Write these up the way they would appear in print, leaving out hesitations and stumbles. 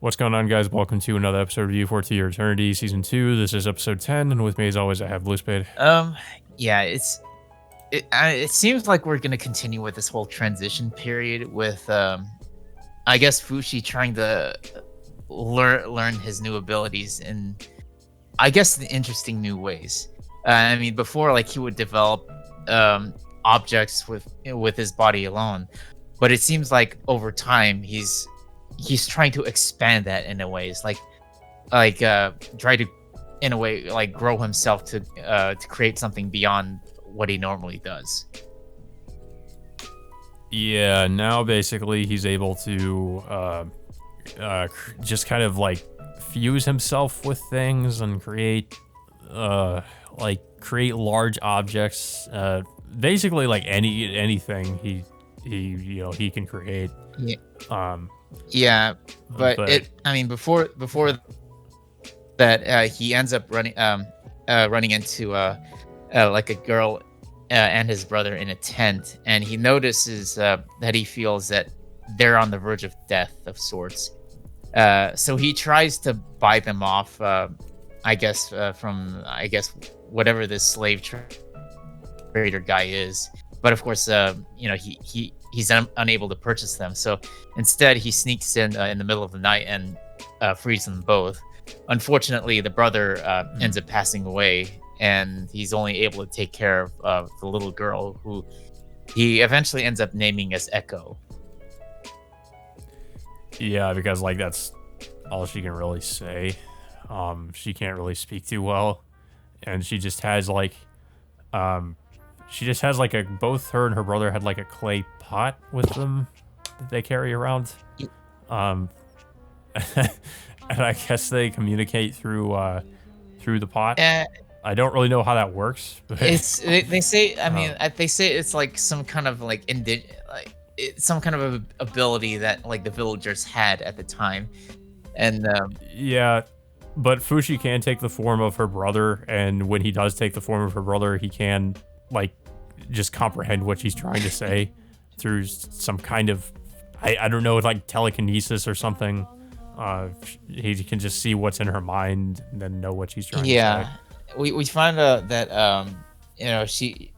What's going on, guys? Welcome to another episode of U4 to Your Eternity, Season 2. This is episode 10, and with me, as always, I have Blue Spade. Um, yeah, it seems like we're gonna continue with this whole transition period with I guess Fushi trying to learn his new abilities in I guess the interesting new ways. I mean, before like he would develop objects with his body alone, but it seems like over time he's trying to expand that in a ways try to in a way like grow himself to create something beyond what he normally does. Yeah, now basically he's able to just kind of like fuse himself with things and create large objects. Basically, like anything he can create. Yeah, Um, yeah, but but it. I mean, before that, he ends up running into like a girl and his brother in a tent, and he notices that he feels that they're on the verge of death of sorts. So he tries to buy them off. From whatever this trader guy is. But of course, he's unable to purchase them. So instead, he sneaks in the middle of the night and frees them both. Unfortunately, the brother ends up passing away, and he's only able to take care of the little girl, who he eventually ends up naming as Echo. yeah, because like that's all she can really say. She can't really speak too well, and um, she just has like both her and her brother had like a clay pot with them that they carry around. Y- Um, and I guess they communicate through the pot. Uh, I don't really know how that works, but they say. I mean, um, they say it's like some kind of like some kind of ability that like the villagers had at the time, and yeah. But Fushi can take the form of her brother, and when he does take the form of her brother, he can like just comprehend what she's trying to say through some kind of I don't know, like telekinesis or something. He can just see what's in her mind and then know what she's trying to say. yeah, we find out that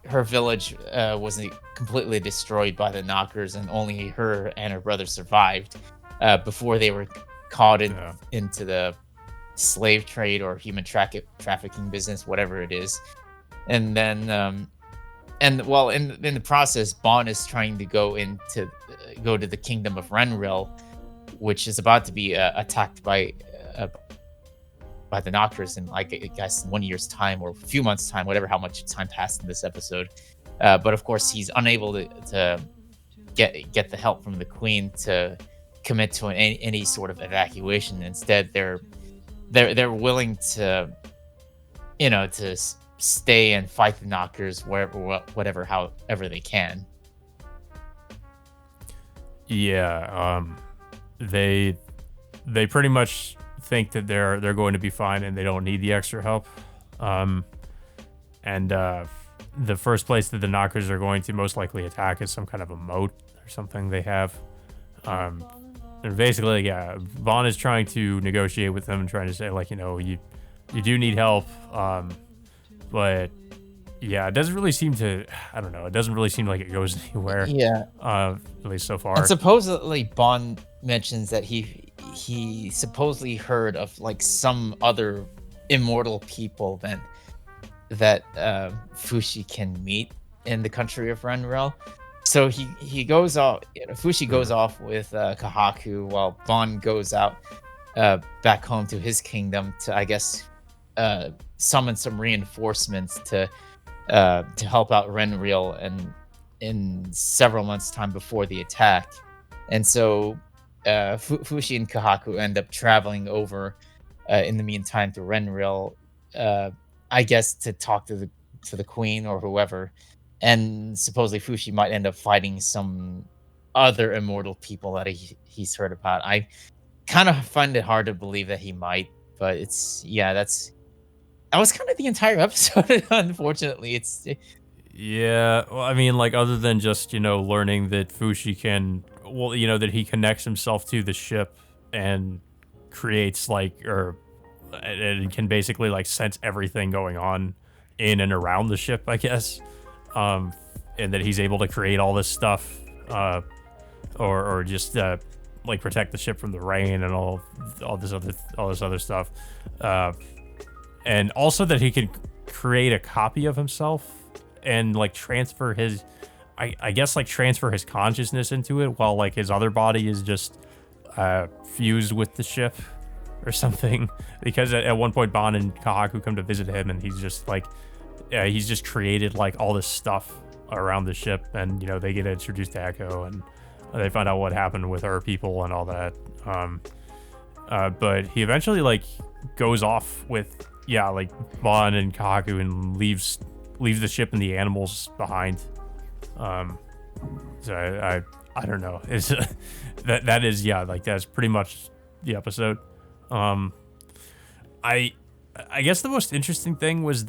her village wasn't completely destroyed by the knockers, and only her and her brother survived before they were caught Yeah. into the slave trade or human trafficking business, whatever it is. And then and well, in the process, Bon is trying to go to the kingdom of Renril, which is about to be attacked uh, by the Knockers in, like, I guess 1 year's time or a few months' time, whatever how much time passed in this episode. But of course, he's unable to get the help from the Queen to commit to any sort of evacuation. Instead, they're willing to stay and fight the Knockers however they can. Yeah, they pretty much think that they're going to be fine and they don't need the extra help. Um, and the first place that the knockers are going to most likely attack is some kind of a moat or something they have. Um, and basically, yeah, Vaughn is trying to negotiate with them and trying to say like, you do need help. But yeah, it doesn't really seem to. I don't know. It doesn't really seem like it goes anywhere. Yeah. At least so far. And supposedly Bond mentions that he supposedly heard of like some other immortal people that Fushi can meet in the country of Renrel. So he goes off. Fushi goes off with Kahaku, while Bond goes out back home to his kingdom to, I guess, summon some reinforcements to help out Renril and in several months' time before the attack. And so Fushi and Kahaku end up traveling over in the meantime to Renril, I guess to talk to the queen or whoever. And supposedly Fushi might end up fighting some other immortal people that he's heard about. I kind of find it hard to believe that he might, but that was kind of the entire episode. Unfortunately, Yeah, well, I mean, like, other than just, learning that Fushi can, that he connects himself to the ship and creates like or and can basically like sense everything going on in and around the ship, I guess. Um, and that he's able to create all this stuff, or just like protect the ship from the rain and all this other stuff. Uh, and also that he could create a copy of himself and like transfer his I guess like transfer his consciousness into it while like his other body is just fused with the ship or something. Because at one point Bon and Kahaku come to visit him and he's just like he's just created like all this stuff around the ship, and you know they get introduced to Echo and they find out what happened with her people and all that. But he eventually like goes off with like Bon and Kahaku and leaves the ship and the animals behind. So I don't know. It's that is like that's pretty much the episode. I guess the most interesting thing was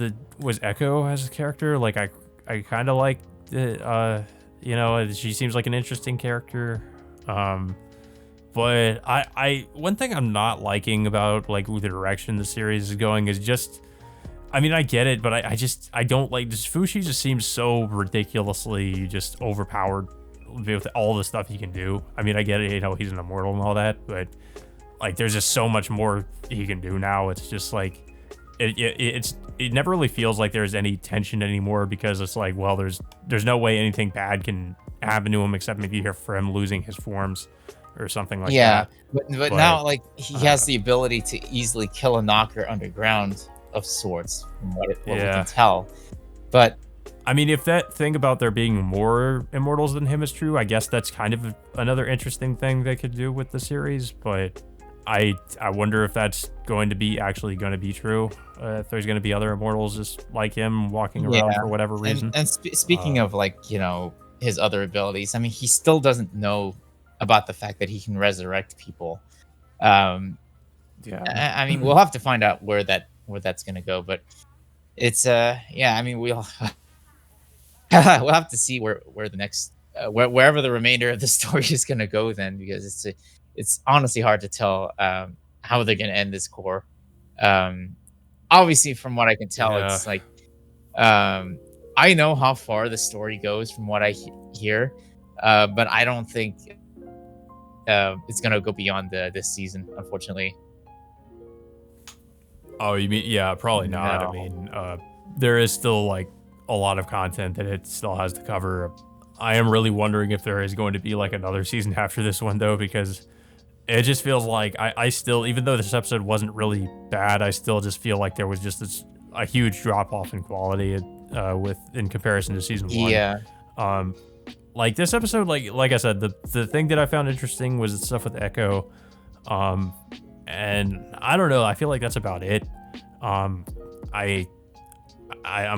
Echo as a character. Like I kind of like she seems like an interesting character. But I one thing I'm not liking about like the direction the series is going is just, I mean, I get it, but I don't like this. Fushi just seems so ridiculously just overpowered with all the stuff he can do. I mean, I get it, he's an immortal and all that, but like there's just so much more he can do now. It's just like it never really feels like there's any tension anymore, because it's like, well, there's no way anything bad can happen to him except maybe for him losing his forms or something like that. But now like he has the ability to easily kill a knocker underground of sorts, from what we can tell. But I mean, if that thing about there being more immortals than him is true, I guess that's kind of another interesting thing they could do with the series. But I wonder if that's going to be true. If there's going to be other immortals just like him walking around for whatever reason. And speaking of like, his other abilities, I mean, he still doesn't know about the fact that he can resurrect people. I mean, we'll have to find out where that's going to go, but it's I mean, we'll have to see where the next wherever the remainder of the story is going to go then, because it's honestly hard to tell how they're going to end this core. Obviously, from what I can tell, it's like I know how far the story goes from what I hear, but I don't think it's going to go beyond this season, unfortunately. Oh, you mean, probably not. No. I mean, there is still like a lot of content that it still has to cover. I am really wondering if there is going to be like another season after this one, though, because it just feels like I still, even though this episode wasn't really bad, I still just feel like there was just a huge drop off in quality in comparison to season one. Yeah. Like this episode, like I said, the thing that I found interesting was the stuff with Echo. And I don't know, I feel like that's about it. I'm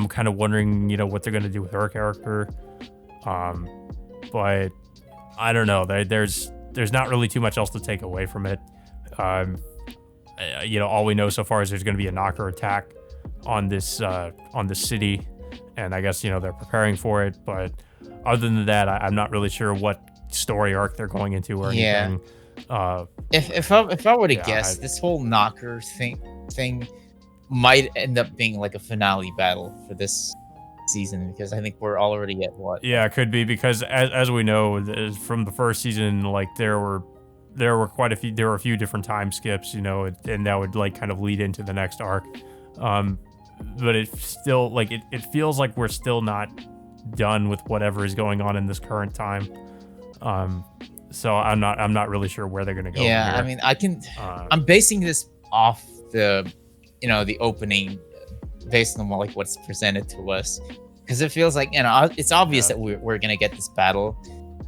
kind of wondering, what they're gonna do with her character. But I don't know. There's not really too much else to take away from it. All we know so far is there's gonna be a knocker attack on this city, and I guess they're preparing for it. But other than that, I'm not really sure what story arc they're going into or anything. If I were to guess, this whole knocker thing might end up being like a finale battle for this season, because I think we're already at what? Yeah, it could be, because as we know from the first season, like there were a few different time skips, and that would like kind of lead into the next arc. But it still like it feels like we're still not done with whatever is going on in this current time. So I'm not really sure where they're gonna go. Yeah, I mean, I'm basing this off the opening, based on like what's presented to us, because it feels like it's obvious that we're gonna get this battle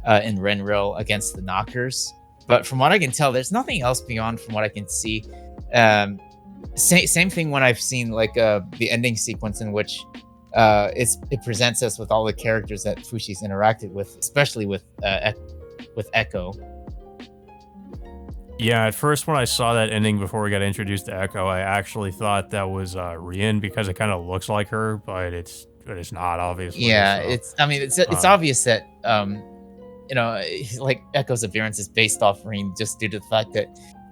in Renril against the knockers, but from what I can tell, there's nothing else beyond from what I can see. Same thing when I've seen like the ending sequence in which it presents us with all the characters that Fushi's interacted with, especially with Echo. Yeah, at first when I saw that ending before we got introduced to Echo, I actually thought that was Rien, because it kind of looks like her, but it's not, obviously. Yeah, so. It's obvious that like Echo's appearance is based off Rien, just due to the fact that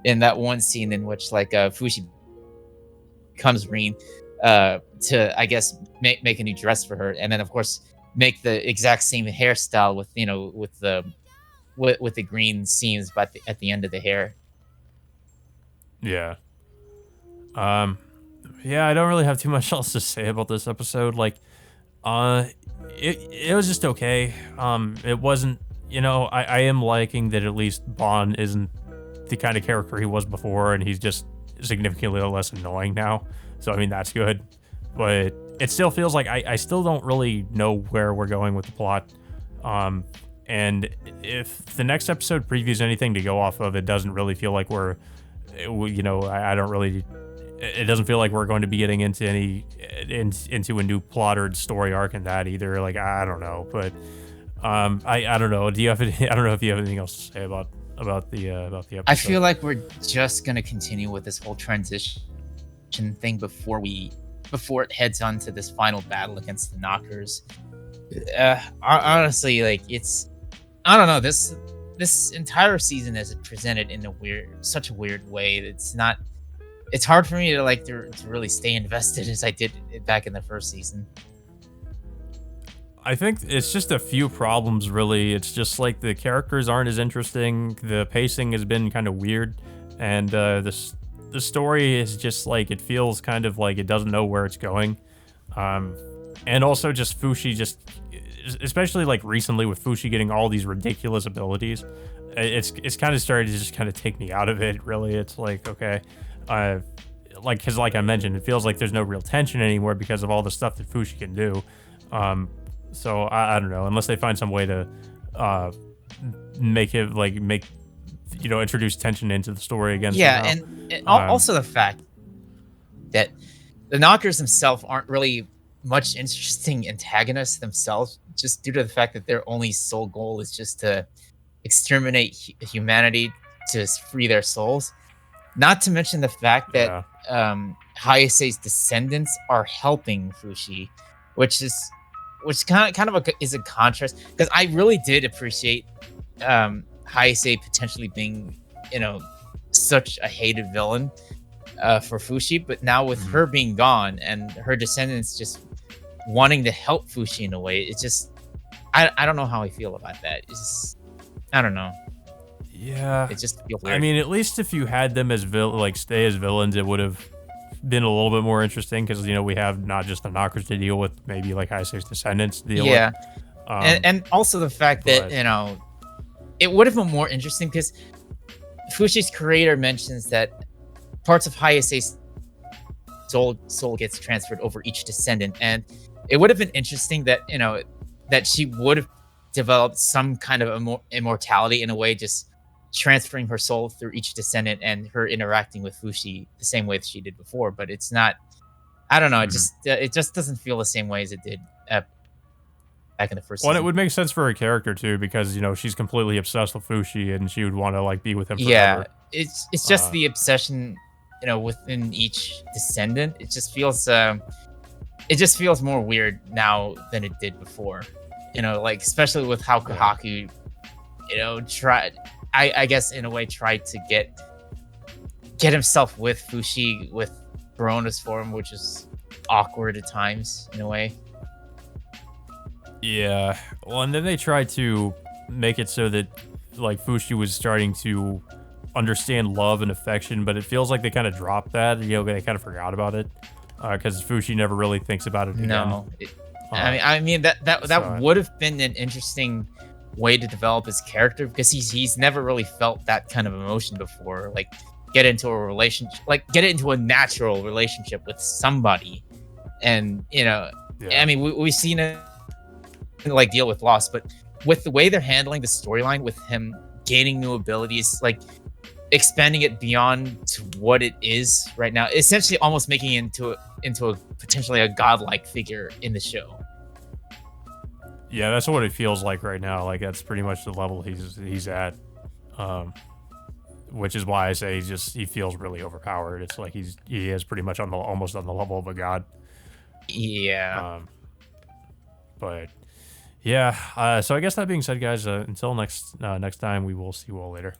in that one scene in which like Fushi becomes green to I guess make a new dress for her, and then of course make the exact same hairstyle with with the green seams but at the end of the hair. Yeah. Um, yeah, I don't really have too much else to say about this episode. Like, uh, it was just okay. It wasn't, I am liking that at least Bond isn't the kind of character he was before, and he's just significantly less annoying now. So I mean that's good, but it still feels like I still don't really know where we're going with the plot. Um, and if the next episode previews anything to go off of, it doesn't really feel like I don't really. It doesn't feel like we're going to be getting into into a new plot or story arc in that either. Like I don't know, but I don't know. Do you have any, I don't know if you have anything else to say about the episode. I feel like we're just gonna continue with this whole transition thing before it heads on to this final battle against the Knockers. Honestly, like I don't know. This entire season is presented in such a weird way. It's hard for me to really stay invested as I did back in the first season. I think it's just a few problems, really. It's just like the characters aren't as interesting. The pacing has been kind of weird, and the story is just like it feels kind of like it doesn't know where it's going. And also just Fushi especially like recently with Fushi getting all these ridiculous abilities, it's kind of started to just kind of take me out of it. Really, it's like okay. Because like I mentioned, it feels like there's no real tension anymore because of all the stuff that Fushi can do. So I don't know, unless they find some way to introduce tension into the story again. Yeah, somehow. and also the fact that the Knockers themselves aren't really much interesting antagonists themselves, just due to the fact that their only sole goal is just to exterminate humanity to free their souls. Not to mention the fact that Hayase's descendants are helping Fushi, which is a contrast. Because I really did appreciate Hayase potentially being, such a hated villain for Fushi, but now with her being gone and her descendants just wanting to help Fushi in a way, it's just I don't know how I feel about that. It's just, I don't know. Yeah, it just feels weird. I mean, at least if you had them as stay as villains, it would have been a little bit more interesting because we have not just the Knockers to deal with, maybe like Hayase's descendants to deal with. And also the fact that it would have been more interesting because Fushi's creator mentions that parts of Hayase's soul gets transferred over each descendant, and it would have been interesting that that she would have developed some kind of immortality in a way, just transferring her soul through each descendant and her interacting with Fushi the same way that she did before. But it's not. I don't know. It just doesn't feel the same way as it did back in the first. Well, season. It would make sense for her character too, because she's completely obsessed with Fushi and she would want to be with him forever. Yeah, it's just the obsession, within each descendant. It just feels more weird now than it did before. Especially with how Kohaku, tried. I guess in a way tried to get himself with Fushi with Corona's form, which is awkward at times in a way. Yeah, well, and then they tried to make it so that Fushi was starting to understand love and affection, but it feels like they kind of dropped that. They kind of forgot about it because Fushi never really thinks about it again. No, I mean that would have been an interesting way to develop his character, because he's never really felt that kind of emotion before. Get into a relationship, get into a natural relationship with somebody, and I mean we've seen it deal with loss, but with the way they're handling the storyline with him gaining new abilities, expanding it beyond to what it is right now, essentially almost making it into a potentially a godlike figure in the show. Yeah, that's what it feels like right now. That's pretty much the level he's at, which is why I say he feels really overpowered. It's like he is pretty much almost on the level of a god. Yeah. But yeah. So I guess that being said, guys, until next time, we will see you all later.